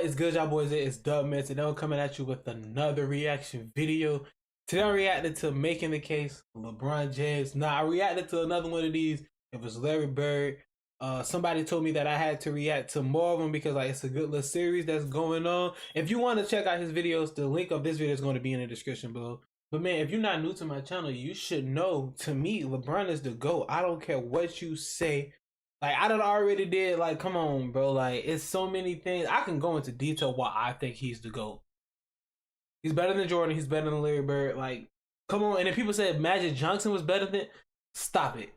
What is good, y'all boys? It's Unmatched, and I'm coming at you with another reaction video. Today I reacted to Making the Case, LeBron James. Now I reacted to another one of these. It was Larry Bird. Somebody told me that I had to react to more of them because it's a good little series that's going on. If you want to check out his videos, the link of this video is going to be in the description below. But man, if you're not new to my channel, you should know, to me, LeBron is the GOAT. I don't care what you say. Like, I done already did, like, come on, bro. Like, it's so many things. I can go into detail why I think he's the GOAT. He's better than Jordan. He's better than Larry Bird. Like, come on. And if people said Magic Johnson was better than... Stop it.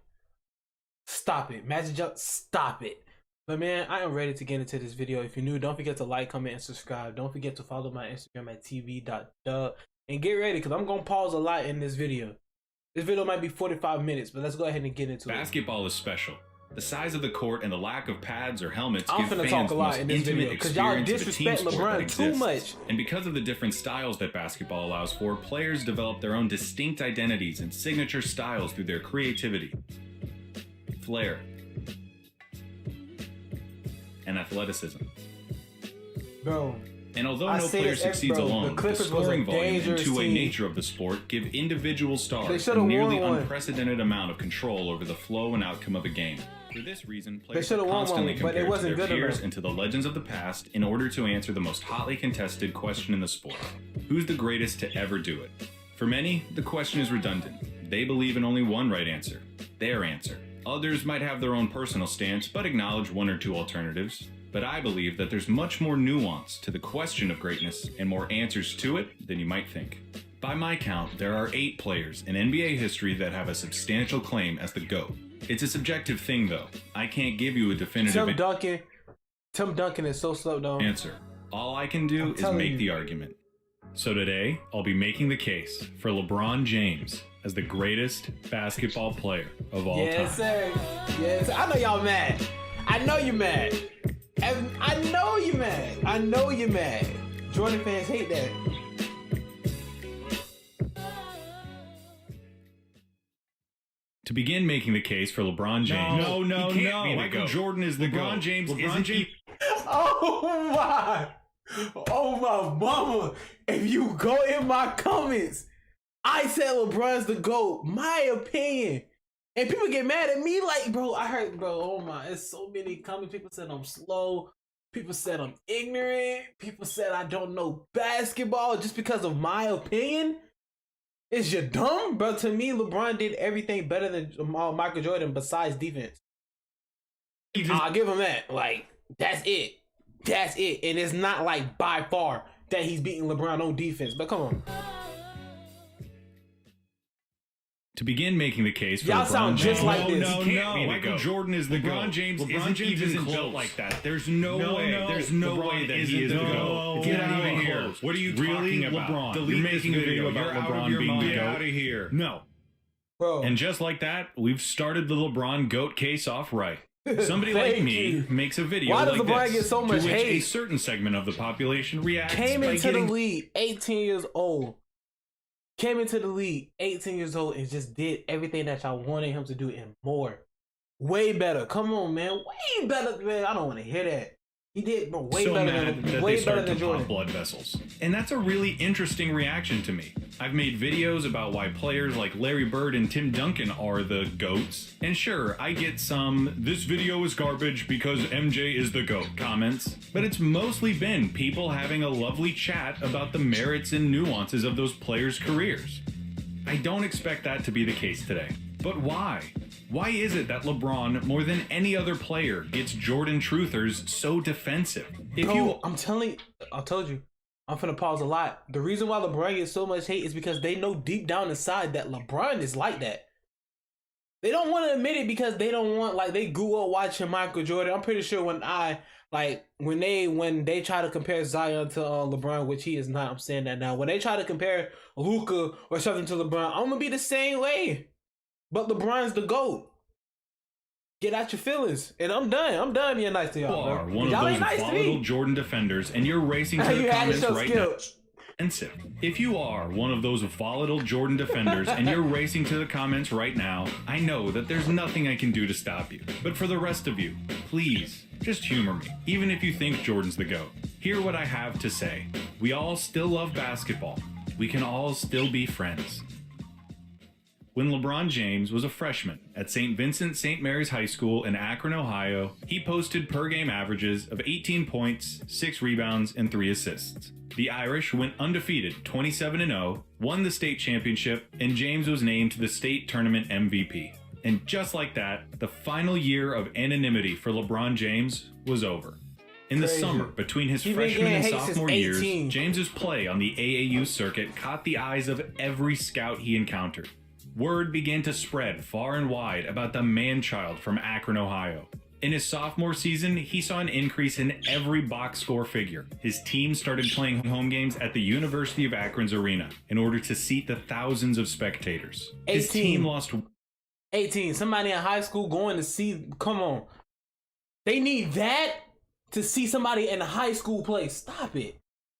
Stop it. Magic Johnson, stop it. But, man, I am ready to get into this video. If you're new, don't forget to like, comment, and subscribe. Don't forget to follow my Instagram at tv.dub. And get ready, because I'm going to pause a lot in this video. This video might be 45 minutes, but let's go ahead and get into it. Basketball is special. The size of the court and the lack of pads or helmets I'm give finna fans talk a the lot most in this video intimate because y'all experience of a team disrespect sport that LeBron too exists. much. And because of the different styles that basketball allows for, players develop their own distinct identities and signature styles through their creativity, flair, and athleticism. Bro. And although no player succeeds alone, the scoring volume and two-way nature of the sport give individual stars a nearly unprecedented amount of control over the flow and outcome of a game. For this reason, players are constantly compared to their peers and to the legends of the past in order to answer the most hotly contested question in the sport: who's the greatest to ever do it? For many, the question is redundant. They believe in only one right answer, their answer. Others might have their own personal stance, but acknowledge one or two alternatives. But I believe that there's much more nuance to the question of greatness and more answers to it than you might think. By my count, there are 8 players in NBA history that have a substantial claim as the GOAT. It's a subjective thing, though. I can't give you a definitive Tim Duncan is so slow down. Answer. All I can do is make the argument. So today, I'll be making the case for LeBron James as the greatest basketball player of all time. Yes, sir. Yes, I know y'all mad. I know you mad. I know you mad. I know you mad. Jordan fans hate that. To begin making the case for LeBron James, no. Michael Jordan is the GOAT. LeBron James. Oh my mama! If you go in my comments, I said LeBron's the GOAT. My opinion. And people get mad at me like, bro, I heard, bro, oh my, it's so many comments. People said I'm slow. People said I'm ignorant. People said I don't know basketball just because of my opinion. Is you dumb? Bro, to me, LeBron did everything better than Michael Jordan besides defense. I'll give him that. Like, that's it. That's it. And it's not like by far that he's beating LeBron on defense. But come on. To begin making the case for y'all LeBron sound just James, like this. No. Michael Jordan is the GOAT. James isn't built like that. There's no way. There's no way that he is the GOAT. Get out of here. What are you talking about? LeBron. You're making a video about LeBron being the GOAT. Get out of here. No. Bro. And just like that, we've started the LeBron GOAT case off right. Somebody like me makes a video like this. Why does LeBron get so much to which hate? A certain segment of the population reacts Came by into the league 18 years old. Came into the league 18 years old and just did everything that y'all wanted him to do and more. Way better. Come on, man. Way better, man. I don't want to hear that. He did way better than Jordan. Blood vessels. And that's a really interesting reaction to me. I've made videos about why players like Larry Bird and Tim Duncan are the GOATs. And sure, I get some, this video is garbage because MJ is the GOAT comments. But it's mostly been people having a lovely chat about the merits and nuances of those players' careers. I don't expect that to be the case today. But why? Why is it that LeBron, more than any other player, gets Jordan truthers so defensive? I told you, I'm finna pause a lot. The reason why LeBron gets so much hate is because they know deep down inside that LeBron is like that. They don't want to admit it because they don't want, like, they grew up watching Michael Jordan. I'm pretty sure when they try to compare Zion to LeBron, which he is not, I'm saying that now. When they try to compare Luka or something to LeBron, I'm gonna be the same way. But LeBron's the GOAT. Get out your feelings. And I'm done. I'm done being nice to y'all. You are one of those volatile Jordan defenders, and you're racing to the comments right now. If you are one of those volatile Jordan defenders and you're racing to the comments right now, I know that there's nothing I can do to stop you. But for the rest of you, please, just humor me. Even if you think Jordan's the GOAT. Hear what I have to say. We all still love basketball. We can all still be friends. When LeBron James was a freshman at St. Vincent St. Mary's High School in Akron, Ohio, he posted per-game averages of 18 points, 6 rebounds, and 3 assists. The Irish went undefeated 27-0, won the state championship, and James was named the state tournament MVP. And just like that, the final year of anonymity for LeBron James was over. In the summer, between his freshman and sophomore years, James's play on the AAU circuit caught the eyes of every scout he encountered. Word began to spread far and wide about the man-child from Akron, Ohio. In his sophomore season, he saw an increase in every box score figure. His team started playing home games at the University of Akron's arena in order to seat the thousands of spectators. His team lost 18. Somebody in high school going to see, come on. They need that to see somebody in high school play. Stop it.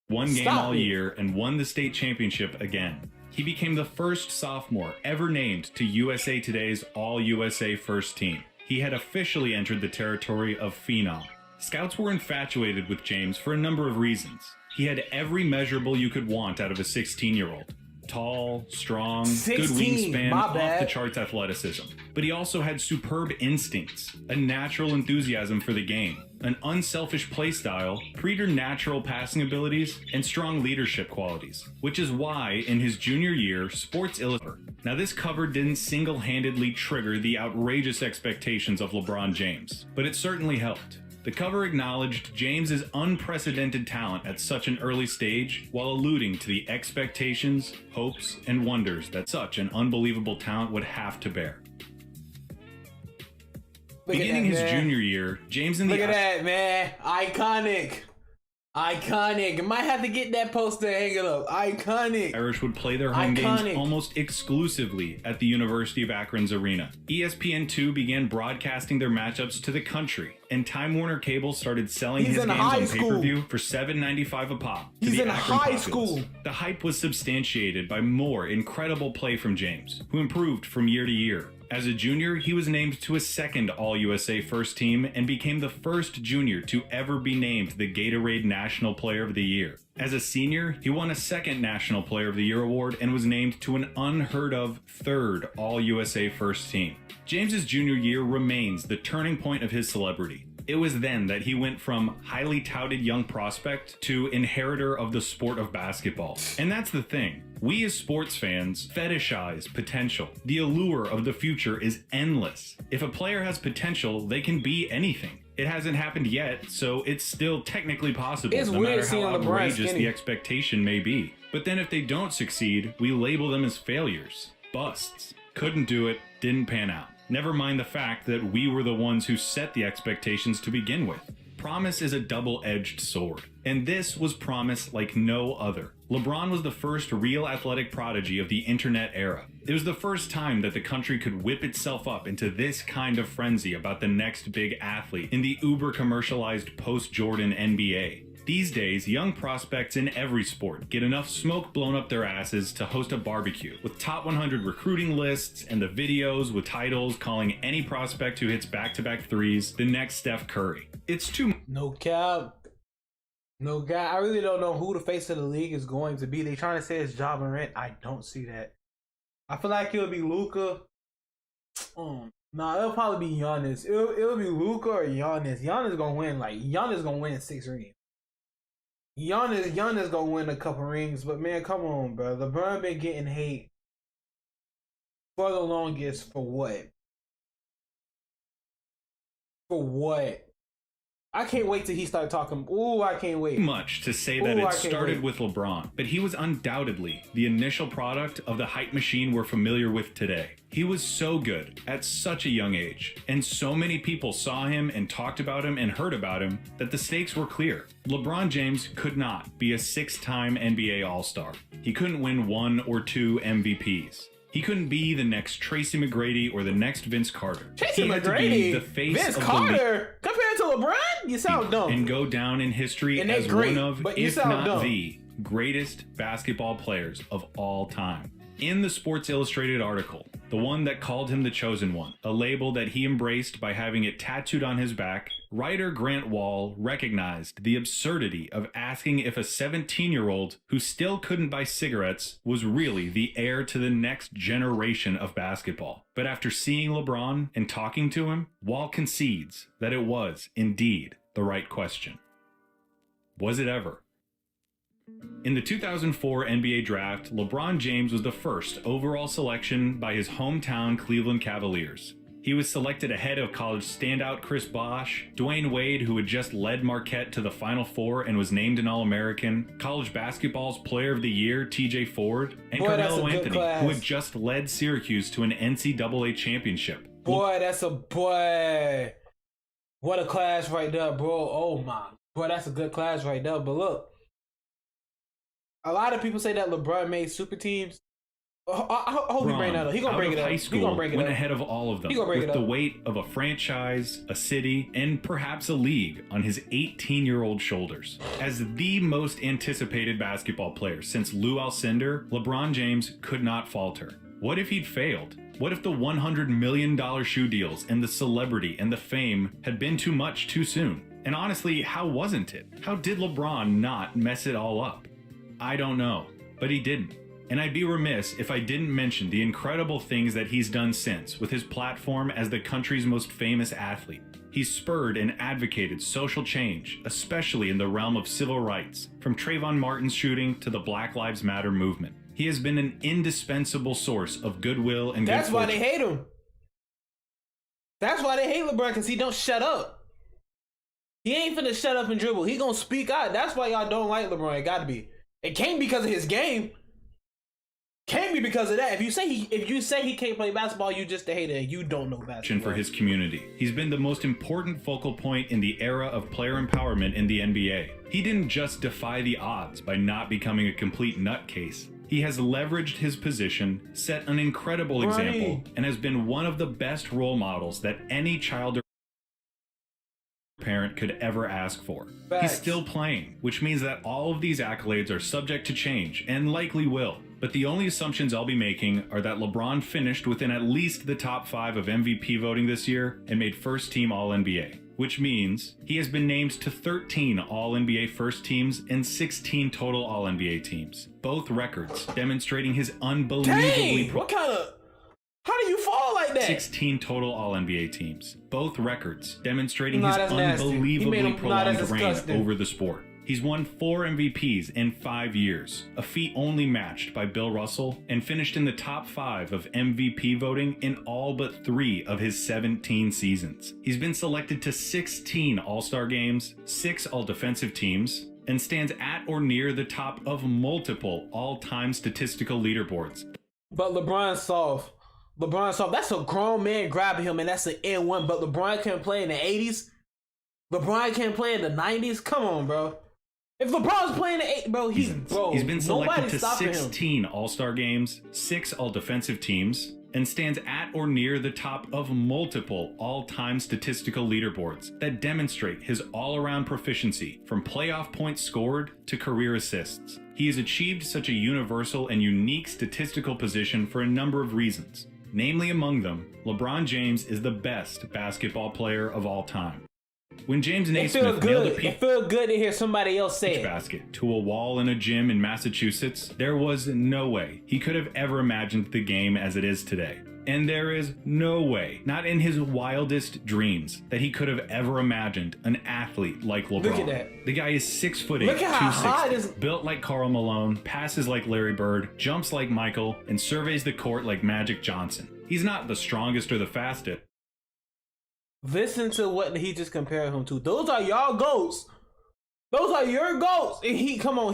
One game all year and won the state championship again. He became the first sophomore ever named to USA Today's All-USA First Team. He had officially entered the territory of phenom. Scouts were infatuated with James for a number of reasons. He had every measurable you could want out of a 16-year-old. Tall, strong, good wingspan, off-the-charts athleticism. But he also had superb instincts, a natural enthusiasm for the game, an unselfish play style, preternatural passing abilities, and strong leadership qualities. Which is why, in his junior year, Sports Illustrated. Now this cover didn't single-handedly trigger the outrageous expectations of LeBron James, but it certainly helped. The cover acknowledged James's unprecedented talent at such an early stage, while alluding to the expectations, hopes, and wonders that such an unbelievable talent would have to bear. Beginning his junior year, James and the... Look at that, man. Iconic. Iconic. Might have to get that poster and hang it up. Iconic. Irish would play their home games almost exclusively at the University of Akron's arena. ESPN2 began broadcasting their matchups to the country, and Time Warner Cable started selling his games on pay-per-view for $7.95 a pop. He's in high school. The hype was substantiated by more incredible play from James, who improved from year to year. As a junior, he was named to a second All-USA First Team and became the first junior to ever be named the Gatorade National Player of the Year. As a senior, he won a second National Player of the Year award and was named to an unheard-of third All-USA First Team. James's junior year remains the turning point of his celebrity. It was then that he went from highly touted young prospect to inheritor of the sport of basketball. And that's the thing. We as sports fans fetishize potential. The allure of the future is endless. If a player has potential, they can be anything. It hasn't happened yet, so it's still technically possible, no matter how outrageous the expectation may be. But then if they don't succeed, we label them as failures, busts. Couldn't do it, didn't pan out. Never mind the fact that we were the ones who set the expectations to begin with. Promise is a double-edged sword, and this was promise like no other. LeBron was the first real athletic prodigy of the internet era. It was the first time that the country could whip itself up into this kind of frenzy about the next big athlete in the uber-commercialized post-Jordan NBA. These days, young prospects in every sport get enough smoke blown up their asses to host a barbecue, with top 100 recruiting lists and the videos with titles calling any prospect who hits back-to-back threes the next Steph Curry. It's too... No cap. No guy. I really don't know who the face of the league is going to be. They trying to say it's Ja Morant. I don't see that. I feel like it'll be Luka. Nah, it'll probably be Giannis. It'll be Luka or Giannis. Giannis gonna win. Like Giannis gonna win 6 rings. Giannis gonna win a couple rings, but man, come on, bro. LeBron been getting hate for the longest. For what? For what? I can't wait till he start talking. Ooh, I can't wait. Much to say that it started with LeBron, but he was undoubtedly the initial product of the hype machine we're familiar with today. He was so good at such a young age, and so many people saw him and talked about him and heard about him that the stakes were clear. LeBron James could not be a 6-time NBA All-Star. He couldn't win 1 or 2 MVPs. He couldn't be the next Tracy McGrady or the next Vince Carter. Tracy McGrady? The face Vince of Carter? Compared to LeBron? You sound dumb. And go down in history as one of, if not the, greatest basketball players of all time. In the Sports Illustrated article, the one that called him the chosen one, a label that he embraced by having it tattooed on his back. Writer Grant Wall recognized the absurdity of asking if a 17-year-old who still couldn't buy cigarettes was really the heir to the next generation of basketball. But after seeing LeBron and talking to him, Wall concedes that it was indeed the right question. Was it ever? In the 2004 NBA draft, LeBron James was the first overall selection by his hometown Cleveland Cavaliers. He was selected ahead of college standout Chris Bosh, Dwayne Wade, who had just led Marquette to the Final Four and was named an All-American, college basketball's Player of the Year TJ Ford, and Carmelo Anthony, who had just led Syracuse to an NCAA championship. Boy, that's a boy. What a class right there, bro. Oh my. Boy, that's a good class right there. But look, a lot of people say that LeBron made super teams. I hope he bring that up. He gonna bring it up. He gonna bring it up. Went ahead of all of them with the weight of a franchise, a city, and perhaps a league on his 18-year-old shoulders. As the most anticipated basketball player since Lou Alcindor, LeBron James could not falter. What if he'd failed? What if the $100 million shoe deals and the celebrity and the fame had been too much too soon? And honestly, how wasn't it? How did LeBron not mess it all up? I don't know, but he didn't. And I'd be remiss if I didn't mention the incredible things that he's done since with his platform as the country's most famous athlete. He's spurred and advocated social change, especially in the realm of civil rights, from Trayvon Martin's shooting to the Black Lives Matter movement. He has been an indispensable source of goodwill and good fortune. That's why they hate him. That's why they hate LeBron, because he don't shut up. He ain't finna shut up and dribble. He gonna speak out. That's why y'all don't like LeBron. It gotta be. It can't be because of his game. Can't be because of that. If you say he can't play basketball, you just a hater and you don't know basketball. For his community. He's been the most important focal point in the era of player empowerment in the NBA. He didn't just defy the odds by not becoming a complete nutcase. He has leveraged his position, set an incredible example, and has been one of the best role models that any child or parent could ever ask for. Facts. He's still playing, which means that all of these accolades are subject to change, and likely will. But the only assumptions I'll be making are that LeBron finished within at least the top 5 of MVP voting this year and made first team All-NBA, which means he has been named to 13 All-NBA first teams and 16 total All-NBA teams. Both records demonstrating his unbelievably... Dang, what kind of... How do you fall like that? 16 total All-NBA teams. Both records demonstrating his unbelievably prolonged reign over the sport. He's won 4 MVPs in 5 years, a feat only matched by Bill Russell, and finished in the top 5 of MVP voting in all but 3 of his 17 seasons. He's been selected to 16 All-Star games, 6 All-Defensive teams, and stands at or near the top of multiple all-time statistical leaderboards. But LeBron's soft. That's a grown man grabbing him, and that's an N1. But LeBron can't play in the 80s. LeBron can't play in the 90s. Come on, bro. If LeBron's playing the 80s, bro, he's been selected to 16 All-Star games, 6 All-Defensive teams, and stands at or near the top of multiple all-time statistical leaderboards that demonstrate his all-around proficiency from playoff points scored to career assists. He has achieved such a universal and unique statistical position for a number of reasons. Namely among them, LeBron James is the best basketball player of all time. When James Naismith nailed a it feels good to hear somebody else say it. Basket to a wall in a gym in Massachusetts, there was no way he could have ever imagined the game as it is today. And there is no way, not in his wildest dreams, that he could have ever imagined an athlete like LeBron. Look at that. The guy is 6'8", Look at how high 260, built like Karl Malone, passes like Larry Bird, jumps like Michael, and surveys the court like Magic Johnson. He's not the strongest or the fastest. Listen to what he just compared him to. Those are y'all goats. Those are your goats. And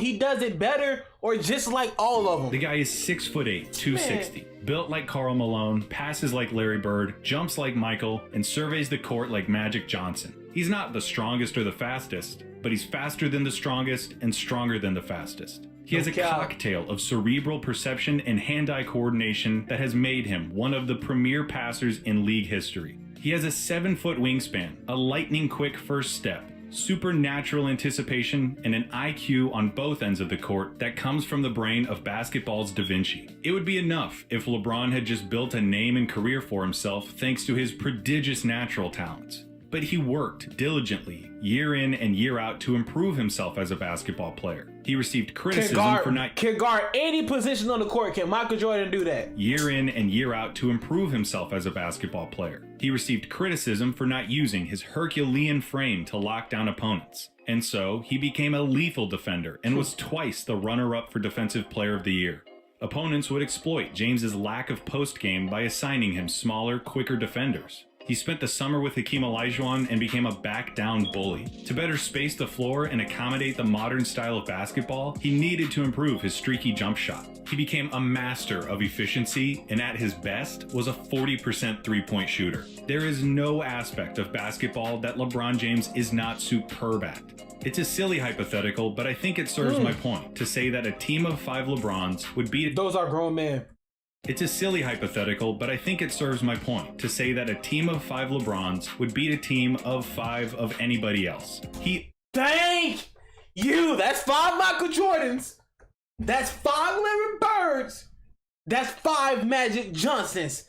he does it better or just like all of them. The guy is 6'8", 260, built like Karl Malone, passes like Larry Bird, jumps like Michael, and surveys the court like Magic Johnson. He's not the strongest or the fastest, but he's faster than the strongest and stronger than the fastest. He has a cocktail of cerebral perception and hand-eye coordination that has made him one of the premier passers in league history. He has a 7-foot wingspan, a lightning-quick first step, supernatural anticipation, and an IQ on both ends of the court that comes from the brain of basketball's Da Vinci. It would be enough if LeBron had just built a name and career for himself thanks to his prodigious natural talents. But he worked diligently, year in and year out, to improve himself as a basketball player. He received criticism for not... Can guard any position on the court. Can Michael Jordan do that? Year in and year out to improve himself as a basketball player. He received criticism for not using his Herculean frame to lock down opponents. And so, he became a lethal defender and was twice the runner-up for Defensive Player of the Year. Opponents would exploit James's lack of post-game by assigning him smaller, quicker defenders. He spent the summer with Hakeem Olajuwon and became a back-down bully. To better space the floor and accommodate the modern style of basketball, he needed to improve his streaky jump shot. He became a master of efficiency and at his best was a 40% three-point shooter. There is no aspect of basketball that LeBron James is not superb at. It's a silly hypothetical, but I think it serves my point to say that a team of 5 LeBrons would beat... Those are grown men. It's a silly hypothetical, but I think it serves my point to say that a team of 5 LeBrons would beat a team of 5 of anybody else. Thank you! That's 5 Michael Jordans. That's 5 Larry Birds. That's 5 Magic Johnsons.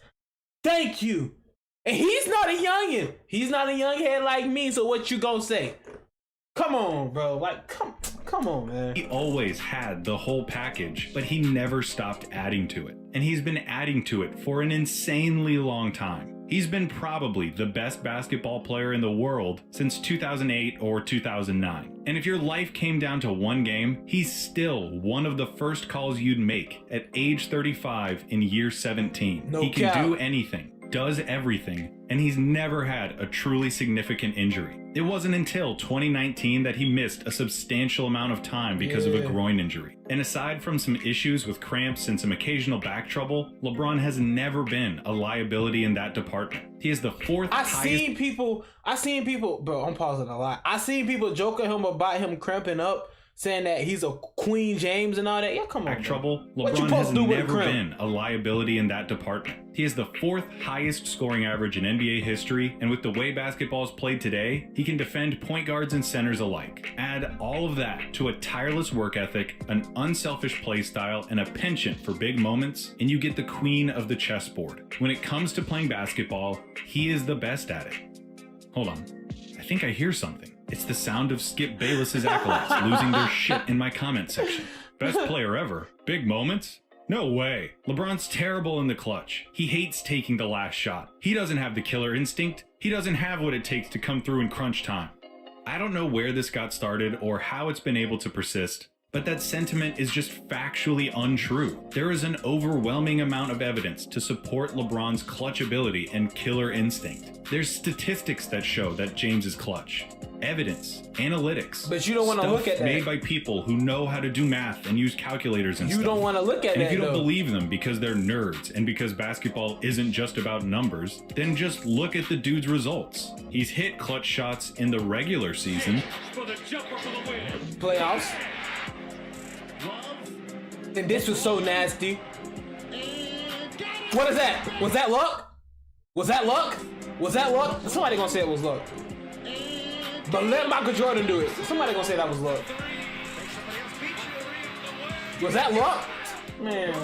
Thank you. And he's not a youngin'. He's not a young head like me, so what you gonna say? Come on, bro. Like, come on, man. He always had the whole package, but he never stopped adding to it. And he's been adding to it for an insanely long time. He's been probably the best basketball player in the world since 2008 or 2009. And if your life came down to one game, he's still one of the first calls you'd make at age 35 in year 17. No he can cap. do anything, does everything, and he's never had a truly significant injury. It wasn't until 2019 that he missed a substantial amount of time because of a groin injury. And aside from some issues with cramps and some occasional back trouble, LeBron has never been a liability in that department. He is the 4th highest... I seen people, bro, I'm pausing a lot. I seen people joking him about him cramping up, saying that he's a Queen James and all that. Yeah, come on. Back trouble. LeBron has never been a liability in that department. He has the 4th highest scoring average in NBA history, and with the way basketball is played today, he can defend point guards and centers alike. Add all of that to a tireless work ethic, an unselfish play style, and a penchant for big moments, and you get the queen of the chessboard. When it comes to playing basketball, he is the best at it. Hold on. I think I hear something. It's the sound of Skip Bayless's acolytes losing their shit in my comment section. Best player ever. Big moments? No way. LeBron's terrible in the clutch. He hates taking the last shot. He doesn't have the killer instinct. He doesn't have what it takes to come through in crunch time. I don't know where this got started or how it's been able to persist, but that sentiment is just factually untrue. There is an overwhelming amount of evidence to support LeBron's clutch ability and killer instinct. There's statistics that show that James is clutch. Evidence, analytics, but you don't want to look at that. Made by people who know how to do math and use calculators and stuff. You don't want to look at that. And if you don't believe them because they're nerds and because basketball isn't just about numbers, then just look at the dude's results. He's hit clutch shots in the regular season, for the jumper for the win. Playoffs. And this was so nasty. What is that? Was that luck? Was that luck? Was that luck? Somebody gonna say it was luck. But let Michael Jordan do it. Somebody gonna say that was luck. Was that luck? Man.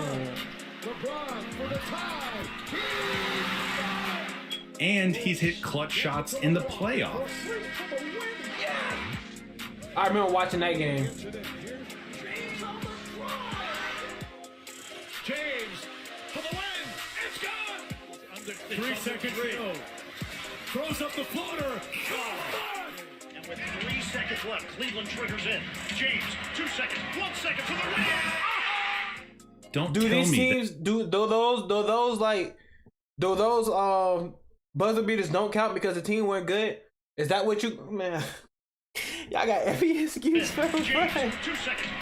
And he's hit clutch shots in the playoffs. I remember watching that game. James for the win. It's gone. Under 3 seconds to go. Throws up the floater. And with 3 seconds left, Cleveland triggers in. James, 2 seconds, 1 second for the win. Don't do tell these me teams do those buzzer beaters don't count because the team weren't good? Is that what you, man? Y'all got every excuse for him. 2 seconds,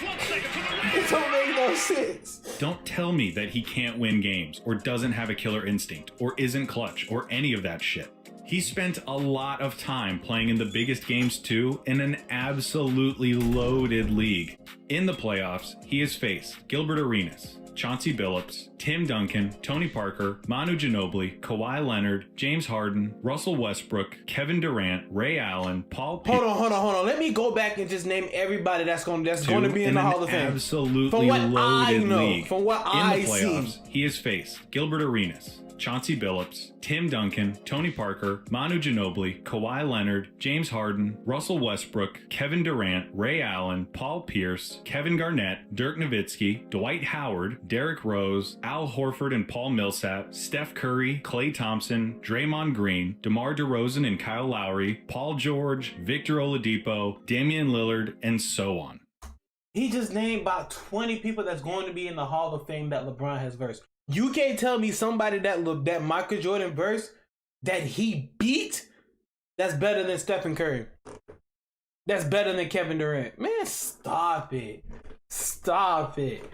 1 second for the win. It don't make no sense. Don't tell me that he can't win games, or doesn't have a killer instinct, or isn't clutch, or any of that shit. He spent a lot of time playing in the biggest games too, in an absolutely loaded league. In the playoffs, he has faced Gilbert Arenas, Chauncey Billups, Tim Duncan, Tony Parker, Manu Ginobili, Kawhi Leonard, James Harden, Russell Westbrook, Kevin Durant, Ray Allen, Paul Pierce. Hold on. Let me go back and just name everybody that's going to be in the Hall of Fame. Absolutely from what loaded I know, league. From what I see. In the playoffs, he has faced Gilbert Arenas, Chauncey Billups, Tim Duncan, Tony Parker, Manu Ginobili, Kawhi Leonard, James Harden, Russell Westbrook, Kevin Durant, Ray Allen, Paul Pierce, Kevin Garnett, Dirk Nowitzki, Dwight Howard, Derrick Rose, Al Horford and Paul Millsap, Steph Curry, Klay Thompson, Draymond Green, DeMar DeRozan and Kyle Lowry, Paul George, Victor Oladipo, Damian Lillard, and so on. He just named about 20 people that's going to be in the Hall of Fame that LeBron has versed. You can't tell me somebody that Michael Jordan versed that he beat that's better than Stephen Curry. That's better than Kevin Durant. Man, stop it. Stop it.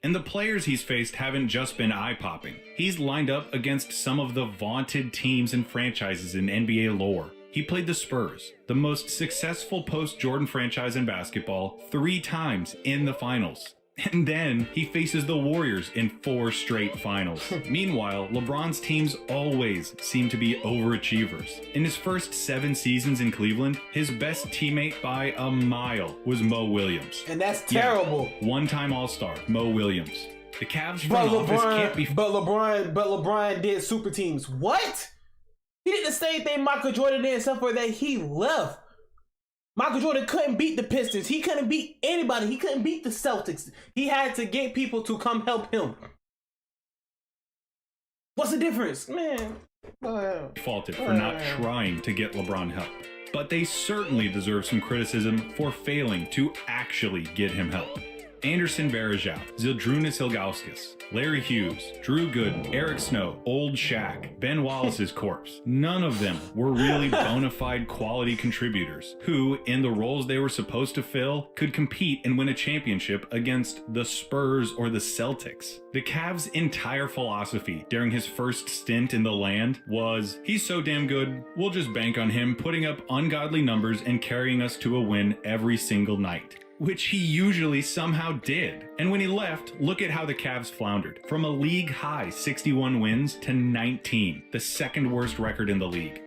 And the players he's faced haven't just been eye-popping. He's lined up against some of the vaunted teams and franchises in NBA lore. He played the Spurs, the most successful post-Jordan franchise in basketball, 3 times in the finals. And then he faces the Warriors in 4 straight finals. Meanwhile, LeBron's teams always seem to be overachievers. In his first 7 seasons in Cleveland, his best teammate by a mile was Mo Williams. And that's terrible. Yeah, one-time All-Star, Mo Williams. The Cavs front office can't be... But LeBron did super teams. What? He did the same thing Michael Jordan did, except for that he left. Michael Jordan couldn't beat the Pistons. He couldn't beat anybody. He couldn't beat the Celtics. He had to get people to come help him. What's the difference? Man. Faulted for not trying to get LeBron help. But they certainly deserve some criticism for failing to actually get him help. Anderson Varejao, Zydrunas Ilgauskas, Larry Hughes, Drew Gooden, Eric Snow, Old Shaq, Ben Wallace's corpse. None of them were really bona fide quality contributors who, in the roles they were supposed to fill, could compete and win a championship against the Spurs or the Celtics. The Cavs' entire philosophy during his first stint in the land was, he's so damn good, we'll just bank on him putting up ungodly numbers and carrying us to a win every single night. Which he usually somehow did. And when he left, look at how the Cavs floundered. From a league-high 61 wins to 19, the second worst record in the league.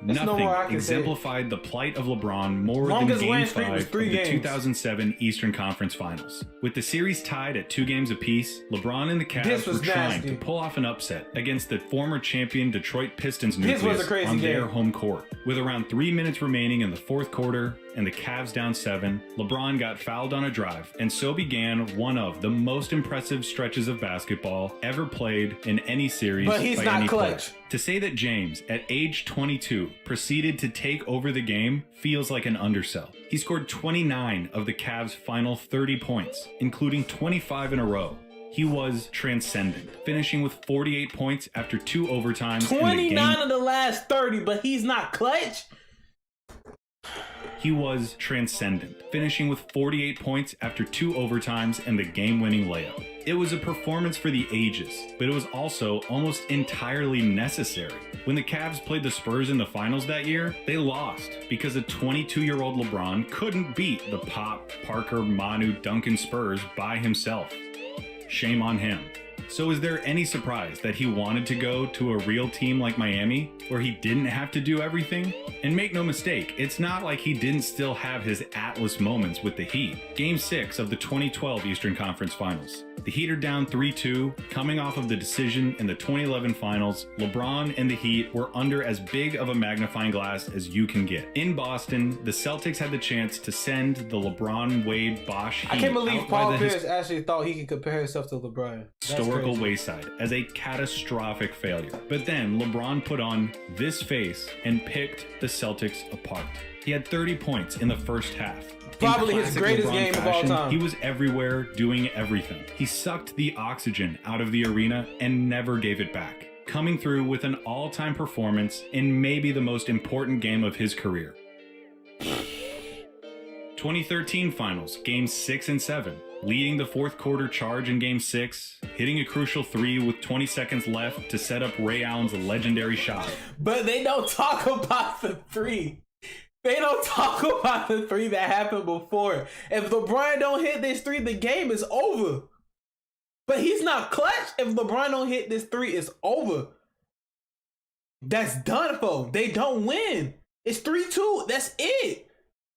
Nothing exemplified the plight of LeBron more than Game 5 of the 2007 Eastern Conference Finals. With the series tied at 2 games apiece, LeBron and the Cavs were trying to pull off an upset against the former champion Detroit Pistons nucleus on their home court. With around 3 minutes remaining in the fourth quarter and the Cavs down 7, LeBron got fouled on a drive, and so began one of the most impressive stretches of basketball ever played in any series by any player. To say that James, at age 22, proceeded to take over the game feels like an undersell. He scored 29 of the Cavs' final 30 points, including 25 in a row. He was transcendent, finishing with 48 points after 2 overtimes. 29 of the last 30, but he's not clutch? He was transcendent, finishing with 48 points after 2 overtimes and the game-winning layup. It was a performance for the ages, but it was also almost entirely necessary. When the Cavs played the Spurs in the finals that year, they lost because a 22-year-old LeBron couldn't beat the Pop, Parker, Manu, Duncan Spurs by himself. Shame on him. So is there any surprise that he wanted to go to a real team like Miami, where he didn't have to do everything? And make no mistake, it's not like he didn't still have his Atlas moments with the Heat. Game 6 of the 2012 Eastern Conference Finals. The Heat are down 3-2, coming off of the decision in the 2011 Finals. LeBron and the Heat were under as big of a magnifying glass as you can get. In Boston, the Celtics had the chance to send the LeBron, Wade, Bosch Heat. I can't believe Paul Pierce actually thought he could compare himself to LeBron. Historical wayside as a catastrophic failure. But then LeBron put on this face and picked the Celtics apart. He had 30 points in the first half. Probably his greatest game of all time. He was everywhere doing everything. He sucked the oxygen out of the arena and never gave it back, coming through with an all-time performance in maybe the most important game of his career. 2013 Finals, Games 6 and 7. Leading the fourth quarter charge in Game 6, hitting a crucial 3 with 20 seconds left to set up Ray Allen's legendary shot. But they don't talk about the 3. They don't talk about the 3 that happened before. If LeBron don't hit this 3, the game is over. But he's not clutch. If LeBron don't hit this 3, it's over. That's done for. They don't win. It's 3-2. That's it.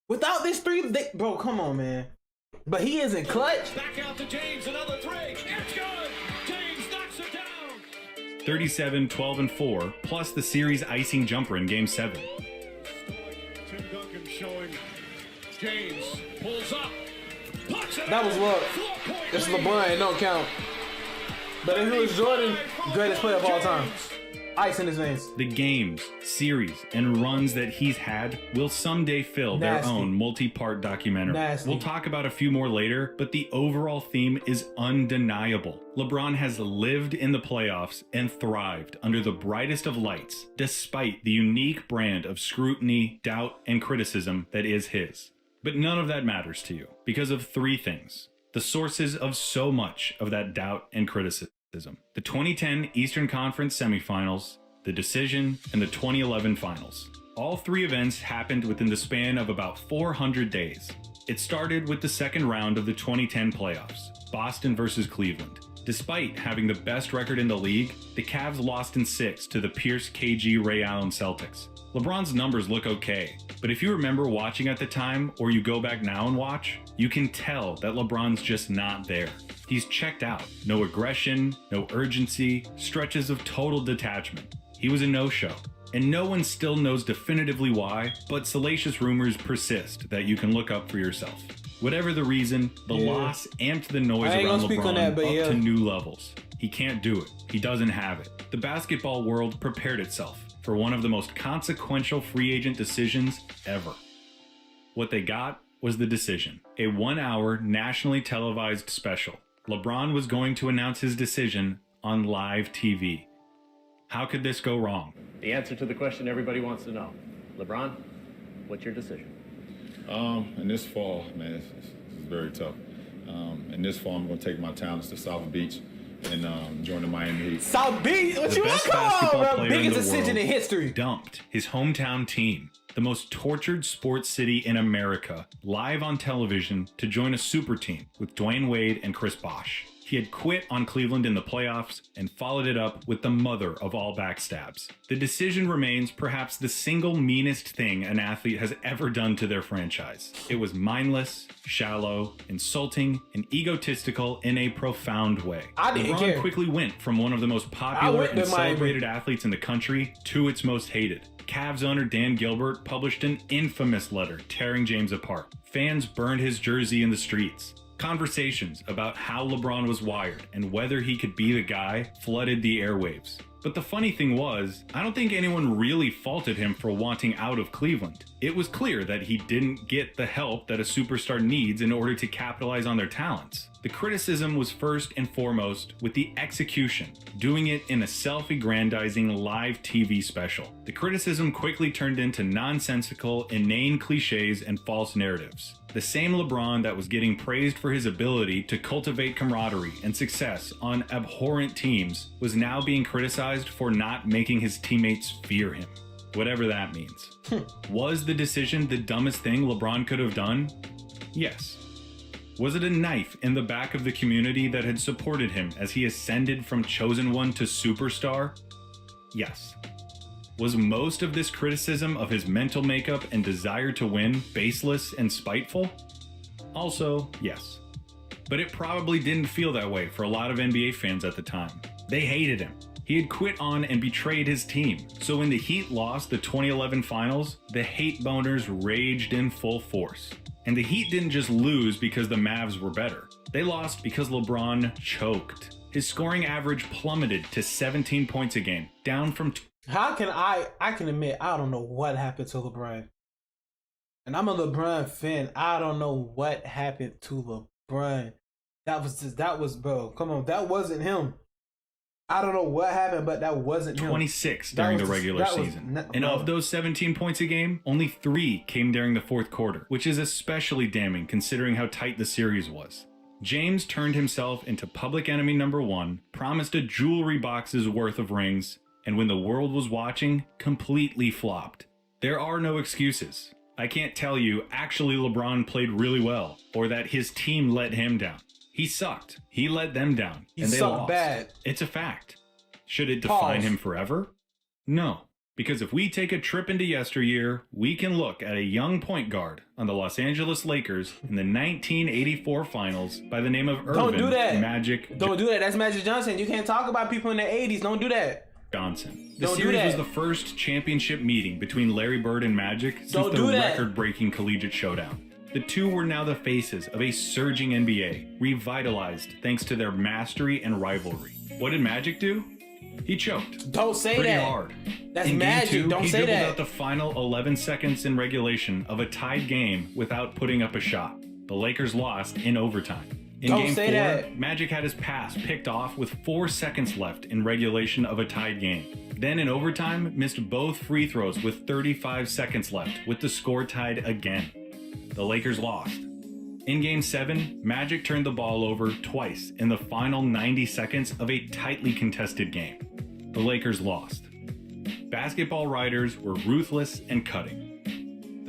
Without this 3, bro, come on, man. But he isn't clutch. Back out to James, another 3. It's good. James knocks it down. 37, 12, and 4, plus the series icing jumper in Game 7. Tim Duncan showing James pulls up. That was luck. It's LeBron. It don't count. But if it was Jordan, greatest player of all time. Ice in his veins. The games, series, and runs that he's had will someday fill their own multi-part documentary. We'll talk about a few more later, but the overall theme is undeniable. LeBron has lived in the playoffs and thrived under the brightest of lights, despite the unique brand of scrutiny, doubt, and criticism that is his. But none of that matters to you because of 3 things. The sources of so much of that doubt and criticism. The 2010 Eastern Conference semifinals, the decision, and the 2011 finals. All 3 events happened within the span of about 400 days. It started with the second round of the 2010 playoffs, Boston versus Cleveland. Despite having the best record in the league, the Cavs lost in 6 to the Pierce, KG, Ray Allen Celtics. LeBron's numbers look okay, but if you remember watching at the time, or you go back now and watch, you can tell that LeBron's just not there. He's checked out. No aggression, no urgency, stretches of total detachment. He was a no-show. And no one still knows definitively why, but salacious rumors persist that you can look up for yourself. Whatever the reason, the loss amped the noise around LeBron up to new levels. He can't do it. He doesn't have it. The basketball world prepared itself for one of the most consequential free agent decisions ever. What they got was the decision. A 1-hour nationally televised special. LeBron was going to announce his decision on live TV. How could this go wrong? The answer to the question everybody wants to know. LeBron, what's your decision? In this fall, man, it's very tough. In this fall, I'm going to take my talents to South Beach and join the Miami Heat. South Beach? What you want? Come on, bro. Biggest decision in history. Dumped his hometown team, the most tortured sports city in America, live on television to join a super team with Dwayne Wade and Chris Bosh. He had quit on Cleveland in the playoffs and followed it up with the mother of all backstabs. The decision remains perhaps the single meanest thing an athlete has ever done to their franchise. It was mindless, shallow, insulting, and egotistical in a profound way. LeBron quickly went from one of the most popular and celebrated athletes in the country to its most hated. Cavs owner Dan Gilbert published an infamous letter tearing James apart. Fans burned his jersey in the streets. Conversations about how LeBron was wired and whether he could be the guy flooded the airwaves. But the funny thing was, I don't think anyone really faulted him for wanting out of Cleveland. It was clear that he didn't get the help that a superstar needs in order to capitalize on their talents. The criticism was first and foremost with the execution, doing it in a self-aggrandizing live TV special. The criticism quickly turned into nonsensical, inane cliches and false narratives. The same LeBron that was getting praised for his ability to cultivate camaraderie and success on abhorrent teams was now being criticized for not making his teammates fear him. Whatever that means. Was the decision the dumbest thing LeBron could have done? Yes. Was it a knife in the back of the community that had supported him as he ascended from chosen one to superstar? Yes. Was most of this criticism of his mental makeup and desire to win baseless and spiteful? Also, yes. But it probably didn't feel that way for a lot of NBA fans at the time. They hated him. He had quit on and betrayed his team. So when the Heat lost the 2011 finals, the hate boners raged in full force. And the Heat didn't just lose because the Mavs were better. They lost because LeBron choked. His scoring average plummeted to 17 points a game, down from... How can I can admit, I don't know what happened to LeBron. And I'm a LeBron fan. I don't know what happened to LeBron. That was, bro, come on, that wasn't him. I don't know what happened, but that wasn't him. 26 during the regular season. And of those 17 points a game, only 3 came during the fourth quarter, which is especially damning considering how tight the series was. James turned himself into public enemy number 1, promised a jewelry box's worth of rings, and when the world was watching, completely flopped. There are no excuses. I can't tell you actually LeBron played really well or that his team let him down. He sucked. He let them down. And they lost. Bad. It's a fact. Should it define him forever? No. Because if we take a trip into yesteryear, we can look at a young point guard on the Los Angeles Lakers in the 1984 finals by the name of Don't do that. Magic. Don't do that. That's Magic Johnson. You can't talk about people in the 80s. Don't do that. Johnson. The series was the first championship meeting between Larry Bird and Magic since the record-breaking collegiate showdown. The two were now the faces of a surging NBA, revitalized thanks to their mastery and rivalry. What did Magic do? He choked. Don't say pretty that. hard. That's in Magic. Game 2, Don't he say dribbled that. out the final 11 seconds in regulation of a tied game without putting up a shot. The Lakers lost in overtime. In Don't Game say 4, that. Magic had his pass picked off with 4 seconds left in regulation of a tied game. Then in overtime, missed both free throws with 35 seconds left, with the score tied again. The Lakers lost. In Game 7, Magic turned the ball over twice in the final 90 seconds of a tightly contested game. The Lakers lost. Basketball writers were ruthless and cutting.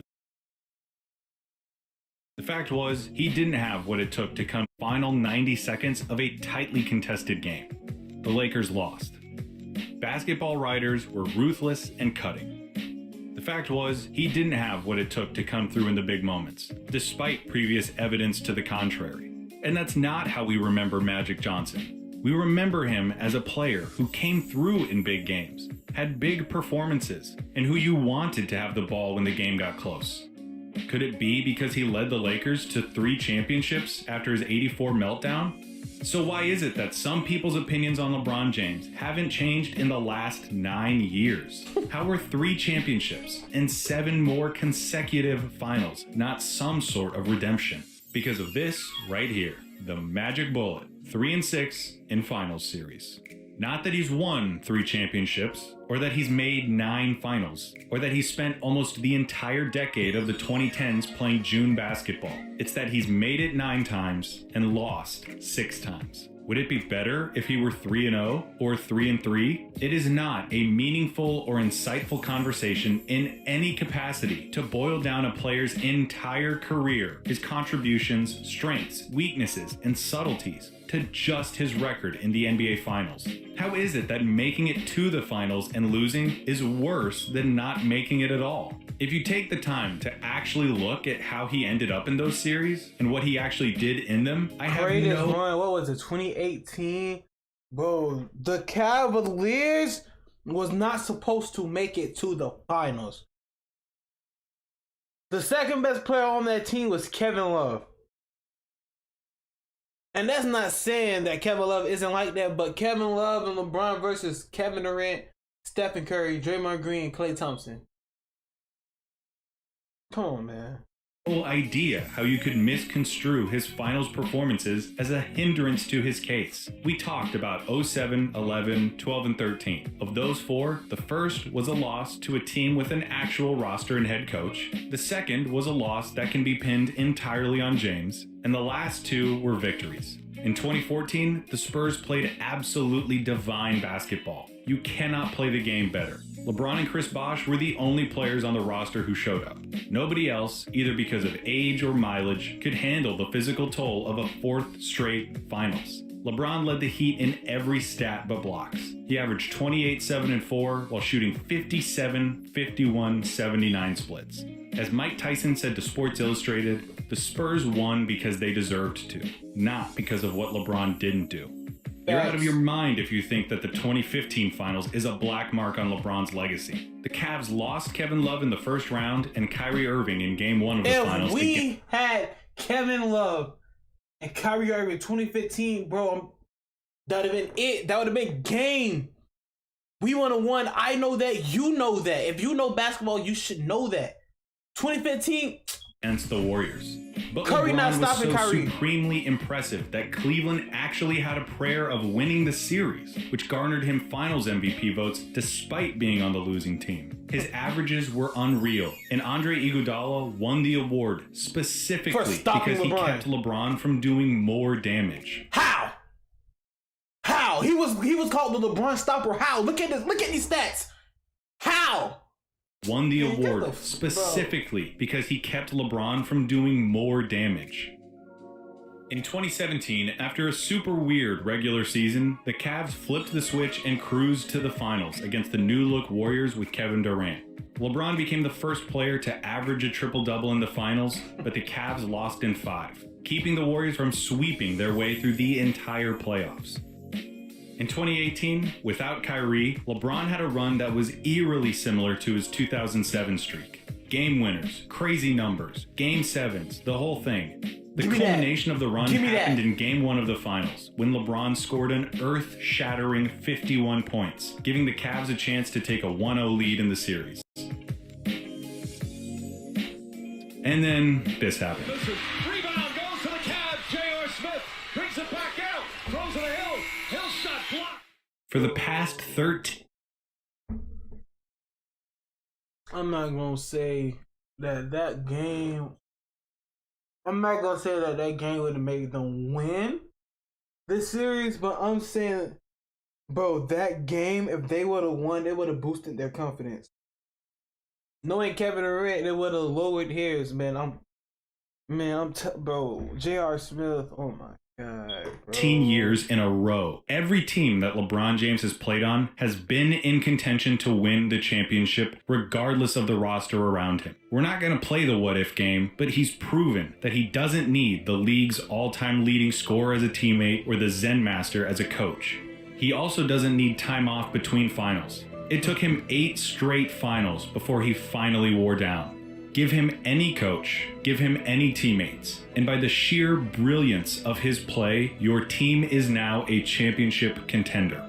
The fact was, he didn't have what it took to come final 90 seconds of a tightly contested game. The Lakers lost. Basketball writers were ruthless and cutting. The fact was, he didn't have what it took to come through in the big moments, despite previous evidence to the contrary. And that's not how we remember Magic Johnson. We remember him as a player who came through in big games, had big performances, and who you wanted to have the ball when the game got close. Could it be because he led the Lakers to 3 championships after his '84 meltdown? So why is it that some people's opinions on LeBron James haven't changed in the last 9 years? How were 3 championships and 7 more consecutive finals not some sort of redemption? Because of this right here, the Magic Bullet, 3-6 in finals series. Not that he's won 3 championships, or that he's made 9 finals, or that he spent almost the entire decade of the 2010s playing June basketball. It's that he's made it 9 times and lost 6 times. Would it be better if he were 3-0 or 3-3? It is not a meaningful or insightful conversation in any capacity to boil down a player's entire career, his contributions, strengths, weaknesses, and subtleties, to just his record in the NBA Finals. How is it that making it to the finals and losing is worse than not making it at all? If you take the time to actually look at how he ended up in those series and what he actually did in them, I have Greatest run, what was it, 2018? Bro, the Cavaliers was not supposed to make it to the finals. The second best player on that team was Kevin Love. And that's not saying that Kevin Love isn't like that, but Kevin Love and LeBron versus Kevin Durant, Stephen Curry, Draymond Green, and Klay Thompson. Come on, man. Whole idea how you could misconstrue his finals performances as a hindrance to his case. We talked about 07, 11, 12, and 13. Of those 4, the first was a loss to a team with an actual roster and head coach. The second was a loss that can be pinned entirely on James. And the last 2 were victories. In 2014, the Spurs played absolutely divine basketball. You cannot play the game better. LeBron and Chris Bosh were the only players on the roster who showed up. Nobody else, either because of age or mileage, could handle the physical toll of a 4th straight finals. LeBron led the Heat in every stat but blocks. He averaged 28, 7, and 4 while shooting 57, 51, 79 splits. As Mike Tyson said to Sports Illustrated, the Spurs won because they deserved to, not because of what LeBron didn't do. You're out of your mind if you think that the 2015 finals is a black mark on LeBron's legacy. The Cavs lost Kevin Love in the first round and Kyrie Irving in Game 1 of the finals. If we had Kevin Love and Kyrie Irving 2015, bro, that would have been it. That would have been game. We would have won. I know that. You know that. If you know basketball, you should know that. 2015 against the Warriors. But Curry LeBron not was stopping so Kyrie. Supremely impressive that Cleveland actually had a prayer of winning the series, which garnered him finals MVP votes despite being on the losing team. His averages were unreal, and Andre Iguodala won the award specifically because he kept LeBron from doing more damage. How? He was called the LeBron stopper. How? Look at this. Look at these stats. How? won the award specifically because he kept LeBron from doing more damage. In 2017, after a super weird regular season, the Cavs flipped the switch and cruised to the finals against the new-look Warriors with Kevin Durant. LeBron became the first player to average a triple-double in the finals, but the Cavs lost in 5, keeping the Warriors from sweeping their way through the entire playoffs. In 2018, without Kyrie, LeBron had a run that was eerily similar to his 2007 streak. Game winners, crazy numbers, Game 7s, the whole thing. The culmination of the run happened in Game 1 of the finals, when LeBron scored an earth-shattering 51 points, giving the Cavs a chance to take a 1-0 lead in the series. And then this happened. Listen, rebound goes to the Cavs. J.R. Smith brings it back out, throws it a Hill. Hill shot blocked. For the past 13... I'm not going to say that game... I'm not going to say that game would have made them win this series, but I'm saying, bro, that game, if they would have won, it would have boosted their confidence. Knowing Kevin Durant, it would have lowered his, man. Bro, J.R. Smith, oh my God, bro. 18 years in a row. Every team that LeBron James has played on has been in contention to win the championship, regardless of the roster around him. We're not going to play the what-if game, but he's proven that he doesn't need the league's all-time leading scorer as a teammate or the Zen Master as a coach. He also doesn't need time off between finals. It took him 8 straight finals before he finally wore down. Give him any coach, give him any teammates, and by the sheer brilliance of his play, your team is now a championship contender.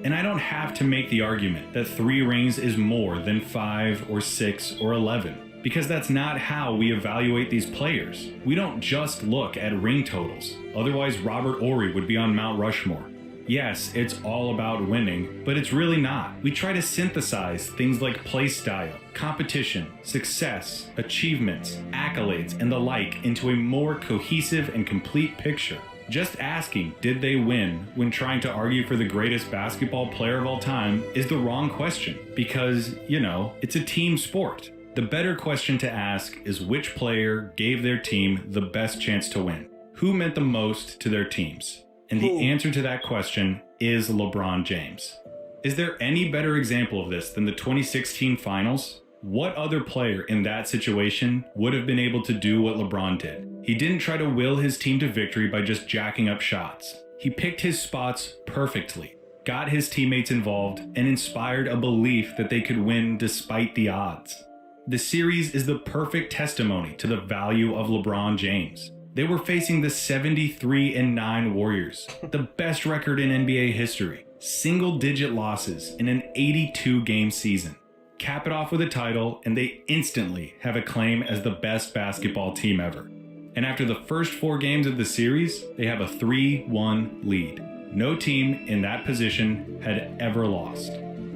And I don't have to make the argument that 3 rings is more than 5 or 6 or 11, because that's not how we evaluate these players. We don't just look at ring totals, otherwise Robert Horry would be on Mount Rushmore. Yes, it's all about winning, but it's really not. We try to synthesize things like play style, competition, success, achievements, accolades, and the like into a more cohesive and complete picture. Just asking, did they win, when trying to argue for the greatest basketball player of all time is the wrong question, because, it's a team sport. The better question to ask is which player gave their team the best chance to win? Who meant the most to their teams? And the answer to that question is LeBron James. Is there any better example of this than the 2016 finals? What other player in that situation would have been able to do what LeBron did? He didn't try to will his team to victory by just jacking up shots. He picked his spots perfectly, got his teammates involved, and inspired a belief that they could win despite the odds. The series is the perfect testimony to the value of LeBron James. They were facing the 73-9 Warriors, the best record in NBA history, single-digit losses in an 82-game season. Cap it off with a title, and they instantly have a claim as the best basketball team ever. And after the first 4 games of the series, they have a 3-1 lead. No team in that position had ever lost.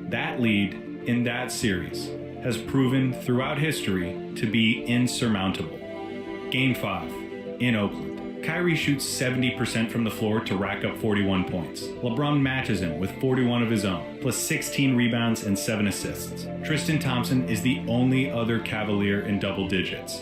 That lead in that series has proven throughout history to be insurmountable. Game 5. In Oakland, Kyrie shoots 70% from the floor to rack up 41 points. LeBron matches him with 41 of his own, plus 16 rebounds and 7 assists. Tristan Thompson is the only other Cavalier in double digits.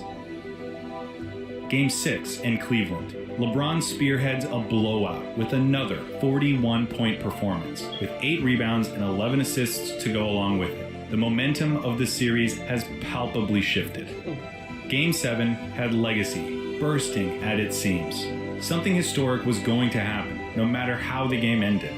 Game 6 in Cleveland, LeBron spearheads a blowout with another 41-point performance, with 8 rebounds and 11 assists to go along with it. The momentum of the series has palpably shifted. Game 7 had legacy bursting at its seams. Something historic was going to happen, no matter how the game ended.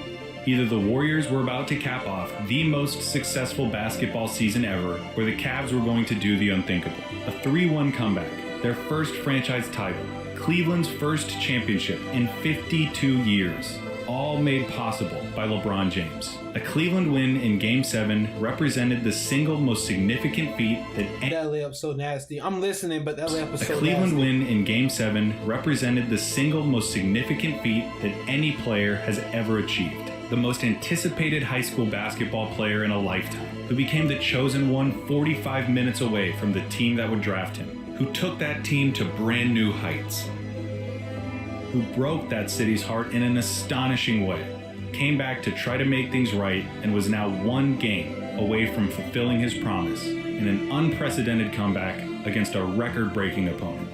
Either the Warriors were about to cap off the most successful basketball season ever, or the Cavs were going to do the unthinkable. A 3-1 comeback, their first franchise title, Cleveland's first championship in 52 years, all made possible by LeBron James. A Cleveland win in Game 7 represented the single most significant feat that that layup so nasty. I'm listening, but that layup was so nasty. A Cleveland win in Game 7 represented the single most significant feat that any player has ever achieved. The most anticipated high school basketball player in a lifetime, who became the chosen one 45 minutes away from the team that would draft him, who took that team to brand new heights, who broke that city's heart in an astonishing way, came back to try to make things right, and was now 1 game away from fulfilling his promise in an unprecedented comeback against a record-breaking opponent.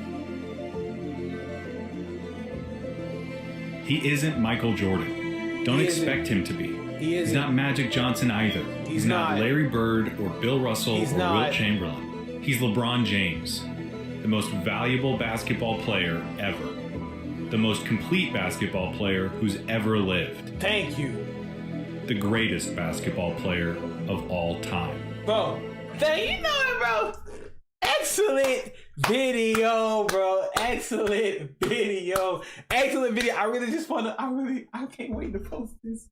He isn't Michael Jordan. Don't expect him to be. He's not Magic Johnson either. He's not Larry Bird or Bill Russell or Wilt Chamberlain. He's LeBron James, the most valuable basketball player ever. The most complete basketball player who's ever lived. Thank you. The greatest basketball player of all time. Bro, you know it, bro. Excellent video, bro. Excellent video. Excellent video. I really just want to, I can't wait to post this.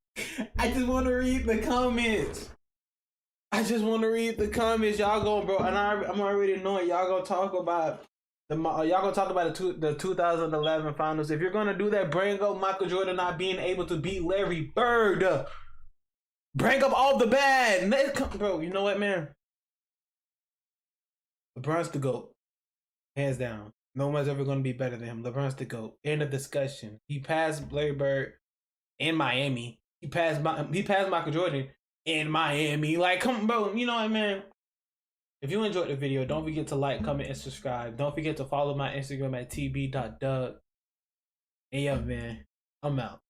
I just want to read the comments. Y'all go, bro. And I'm already knowing y'all gonna talk about the 2011 finals. If you're gonna do that, bring up Michael Jordan not being able to beat Larry Bird. Bring up all the bad. Bro, you know what, man? LeBron's the GOAT. Hands down. No one's ever going to be better than him. LeBron's the GOAT. End of discussion. He passed Larry Bird in Miami. He passed Michael Jordan in Miami. Like, come on, bro. You know what, man? If you enjoyed the video, don't forget to like, comment, and subscribe. Don't forget to follow my Instagram at tb.doug. And yeah, man, I'm out.